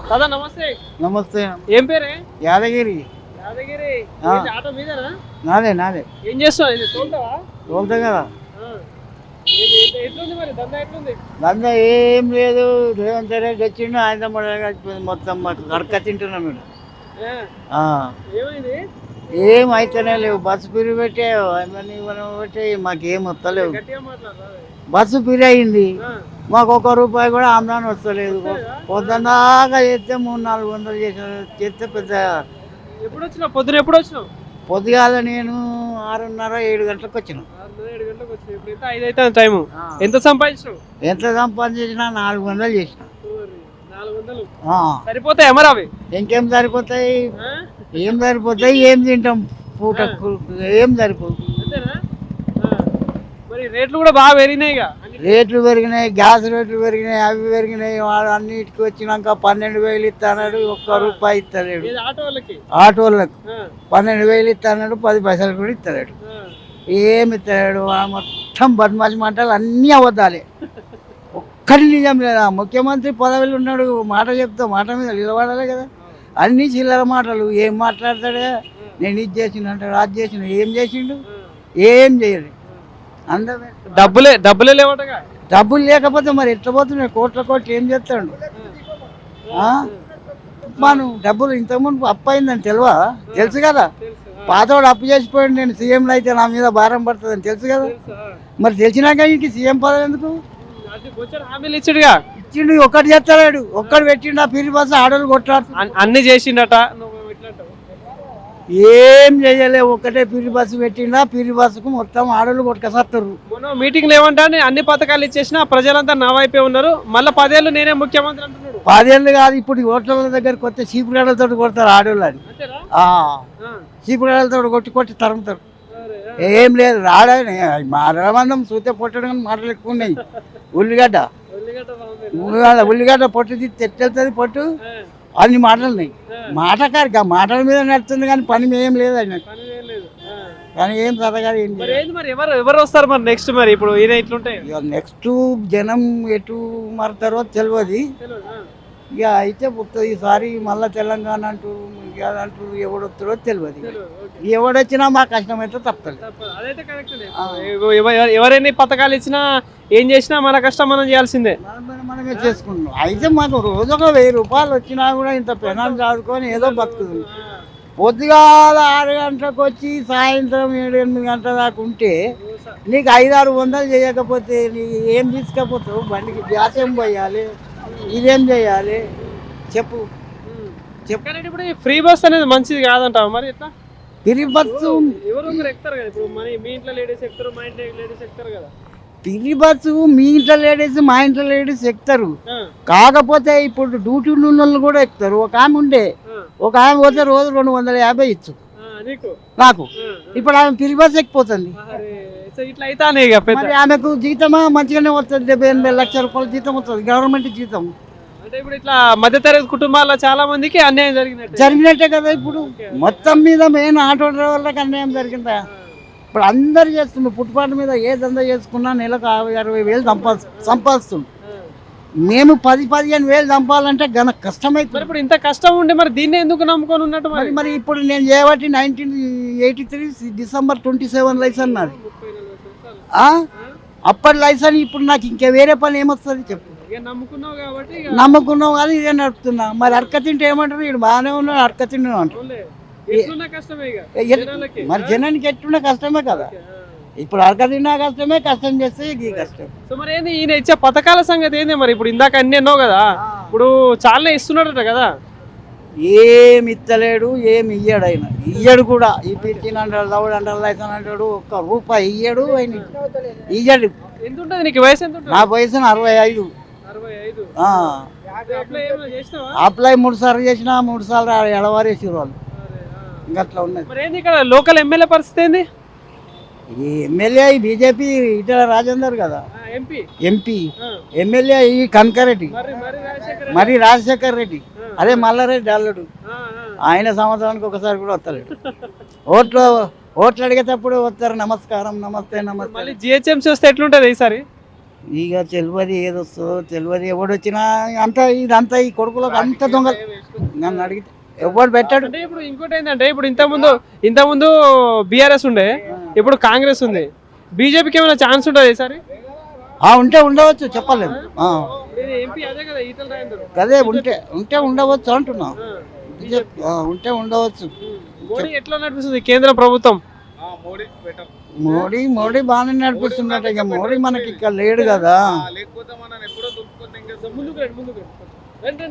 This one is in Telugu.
దాదా నమస్తే. నమస్తే. ఏం పేరే? యాదగిరి. యాదగిరి. ఆటో మీదేనా? నాదే. ఏం చేస్తావు? ఇది తోలుతావా? తోలుతా కదా. ఎట్లుంది మరి దందా? ఎట్లుంది దందా? ఏం లేదు, రేవంత్ రెడ్డి వచ్చిండు, ఆయన మొత్తం కడక తింటున్నాం మేము. ఏమైంది? ఏం అయితేనే లేవు. బస్సు పిరి పెట్టే పెట్టి మాకేం వస్తలేవు. బస్సు పిరి అయింది, మాకు ₹1 కూడా ఆమ్దాని వస్తలేదు. పొద్దున్నాగా చేస్తే 300-400 చేస్తే పెద్ద. ఎప్పుడు వచ్చినావు? పొద్దున ఎప్పుడు వచ్చినావు? పొద్దుగాల నేను 6:30-7 గంటలకు వచ్చిన. 7 గంటలకు వచ్చిన. ఇప్పుడు 5 అవుతుంది టైము. ఎంత సంపాదించినావు? ఎంత సంపాదించినా 400 చేసిన. 400 సరిపోతాయి మరి అవి? ఇంకేం సరిపోతాయి? ఏం తింటాం పూటకు? ఏం సరిపోదు. మరి రేట్లు కూడా బాగా పెరిగినాయి. రేట్లు పెరిగినాయి, గ్యాస్ రేట్లు పెరిగినాయి, అవి పెరిగినాయి. వాడు అన్నిటికి వచ్చినాక 12,000 ఇస్తాడు, ₹1 ఇస్తలేడు. ఆటోళ్ళకు 12,000 ఇస్తాడు, 10 పైసలు కూడా ఇస్తలేడు. ఏమి ఇస్తలేడు. మొత్తం బద్మాషి మాటలు అన్నీ అబద్ధాలే, ఒక్కటి నిజం లేదా? ముఖ్యమంత్రి పదవిలో ఉన్నాడు, మాట చెప్తా, మాట మీద నిలబడాలి కదా. అన్ని చిల్లర మాటలు. ఏం మాట్లాడతాడు? నేను ఇది చేసిన అంటాడు, అది చేసిన. ఏం చేసిండు? ఏం చేయడు. అందమే డబ్బులే లేవటగా. డబ్బులు లేకపోతే మరి ఎట్లా పోతున్నాయి? కోట్లు ఏం చేస్తాడు? మనం డబ్బులు ఇంతకుముందు అప్పు అయిందని తెలుసు కదా. పాతవాడు అప్పు చేసిపోయాడు, నేను సీఎంలో అయితే నా మీద భారం పడుతుందని తెలుసు కదా. మరి తెలిసినాక ఇంక సీఎం పదవి ఎందుకు? ఇచ్చిండు, ఒక్కటి చేస్తాడు, ఒక్కడు పెట్టిండు. ఆ పిరి బస్సు ఆడోళ్ళు కొట్లాడు అన్ని చేసిండట. ఏం చేయలే, ఒక్కటే పిరి బస్సు పెట్టిండా. పిరి బస్సుకు మొత్తం ఆడోళ్ళు కొట్టుకసత్తారు. మీటింగ్ ఏమంటా అన్ని పథకాలు ఇచ్చేసిన ప్రజలంతా నా వైపే ఉన్నారు, మళ్ళీ 10 ఏళ్ళు నేనే ముఖ్యమంత్రి అంటున్నాడు. 10 ఏళ్ళు కాదు, ఇప్పుడు ఓట్ల దగ్గరకు వస్తే చీపురాడలతో కొడతారు ఆడోళ్ళు అని. చీపురాడలతో కొట్టి తరుముతారు. ఏం లేదు, రాడని మారమందం చూస్తే పొట్టడం మాటలు ఎక్కువ ఉన్నాయి. ఉల్లిగడ్డ పొట్టు తెచ్చేస్తుంది, పొట్టు అన్ని మాటలు ఉన్నాయి. మాటకారు మాటల మీద నడుస్తుంది కానీ పని ఏం లేదు ఆయన. కానీ ఏం సరగారు ఏం లేదు. ఎవరు వస్తారు మరి నెక్స్ట్? మరి ఇప్పుడు నెక్స్ట్ జనం ఎటు మారుతారో తెలియదు. ఇక అయితే ఈసారి మళ్ళీ తెలంగాణ అంటారు, ఎవడొస్తారో తెలియదు. ఎవడొచ్చినా మా కష్టం అయితే తప్పదు. ఎవరైనా పథకాలు ఇచ్చినా ఏం చేసినా మన కష్టం మనం చేయాల్సిందే. మనమే చేసుకుంటున్నాం. అయితే మాకు రోజు ఒక ₹1000 వచ్చినా కూడా ఇంత పెనాలు చదువుకొని ఏదో బతుకుతుంది. పొద్దుగాల 6 గంటలకు వచ్చి సాయంత్రం 7-8 గంటల దాకా ఉంటే నీకు 500-600 చేయకపోతే నీకు ఏం తీసుకపోతావు? బండికి గ్యాస్ ఏం పోయాలి, ఇదేం చేయాలి చెప్పు. ఇప్పుడు ఫ్రీ బస్ అనేది మంచిది కాదంటావు మరి? ఎట్లా ఫ్రీ బస్సు? ఎవరు ఎక్కుతారు కదా, ఇప్పుడు మీ ఇంట్లో లేడీస్ ఎక్కుతారు, మా ఇంట్లో లేడీస్ ఎక్కుతారు కదా. ఫ్రీ బస్సు మీ ఇంట్లో లేడీస్, మా ఇంట్లో లేడీస్ ఎక్కుతారు. కాకపోతే ఇప్పుడు డ్యూటీ ఉన్న వాళ్ళు కూడా ఎక్కుతారు. ఒక ఆమె ఉండే, ఒక ఆమె పోతే రోజు 250 ఇచ్చు నాకు. ఇప్పుడు ఆమె ఫ్రీ బస్ ఎక్కిపోతుంది. ఆమెకు జీతమా మంచిగానే వస్తుంది, 70-80 లక్షల రూపాయల జీతం వస్తుంది, గవర్నమెంట్ జీతం. అంటే ఇప్పుడు ఇట్లా మధ్యతరగతి కుటుంబాల్లో చాలా మందికి అన్యాయం జరిగినట్టే కదా. ఇప్పుడు మొత్తం మీద మెయిన్ ఆటో డ్రైవర్లకు అన్యాయం జరిగిందా? ఇప్పుడు అందరు చేస్తున్నారు. ఫుట్పాత్ మీద ఏ దందా చేసుకున్నా నెలకు 50-60 సంపాదిస్తుంది. మేము 10-15 చంపాలంటే గన కష్టమైతే. ఇప్పుడు ఇంత కష్టం ఉండే మరి దీన్ని ఎందుకు నమ్ముకొని ఉన్నట్టు? మరి ఇప్పుడు నేను చేయబట్టి 1983 డిసెంబర్ 27 లైసెన్స్ నాది. అప్పటి లైసెన్స్ ఇప్పుడు నాకు ఇంకా వేరే పని ఏమొస్తుంది చెప్పు? నమ్ముకున్నావు కానీ ఇదే నడుపుతున్నా. మరి అడక తింటే ఏమంటారు? ఇక్కడ బాగానే ఉన్నాడు, అడక తింటున్నావు అంటారు. మరి జనానికి ఎట్టున్నా కష్టమే కదా. ఇప్పుడు అడక తిన్నా కష్టమే, కష్టం చేస్తే ఈ కష్టం. సో మరి ఏంది ఈయన ఇచ్చే పథకాల సంగతి ఏంది మరి? ఇప్పుడు ఇందాక అన్ని ఎన్నో కదా, ఇప్పుడు చాలా ఇస్తున్నాడట కదా. ఏమి ఇస్తలేడు, ఏమి ఇయ్యాడు. ఆయన ఇయ్యడు కూడా. ఈ పిచ్చిన అంటాడు, దౌడు అంటాడు, లైసెన్స్ అంటాడు, ₹1 ఇయ్యడు. ఆయన ఇయ్యడు. ఎంత ఉంటుంది నీకు వయసు? ఎంత? నా వయసు 65. అప్లై 3 సార్లు చేసినా 3 సార్లు ఎడవారేసారు వాళ్ళు. ఇంకా అట్లా ఉన్నది. ఇక్కడ లోకల్ ఎమ్మెల్యే పరిస్థితి ఏంది? ఈ ఎమ్మెల్యే బీజేపీ ఈటెల రాజేందర్ కదా, ఎంపీ. ఎమ్మెల్యే ఈ కనకారెడ్డి, మరి రాజశేఖర్ రెడ్డి, అదే మల్లారెడ్డి అల్లుడు. ఆయన సంవత్సరానికి ఒకసారి కూడా వస్తలేడు. ఓట్లు అడిగేటప్పుడు వస్తారు, నమస్కారం, నమస్తే, నమస్తే. జిహెచ్ఎంసీ వస్తే ఎట్లుంటది ఈసారి? ఇక తెలియదు ఏది వస్తుందో తెలియదు, ఎవడు వచ్చినా అంతా ఇదంతా ఈ కొడుకులకు అంత దొంగ. నన్ను అడిగితే ఎవడు పెట్టాడు. అంటే ఇప్పుడు ఇంకోటి ఏంటంటే ఇప్పుడు ఇంతకుముందు బీఆర్ఎస్ ఉండే, ఇప్పుడు కాంగ్రెస్ ఉంది. బీజేపీకి ఏమైనా ఛాన్స్ ఉంటుంది ఈసారి? ఉంటే ఉండవచ్చు, చెప్పలేదు. ఎంపీ అదే కదా ఈటల రాజేందర్. అదే ఉంటే ఉండవచ్చు అంటున్నా. ఉంటే ఉండవచ్చు. మోడీ ఎట్లా నడిపిస్తుంది కేంద్ర ప్రభుత్వం? మోడీ బాగానే నడిపిస్తున్నట్టు. ఇక మోడీ మనకి ఇక్కడ లేడు కదా. ముందుకు రండి.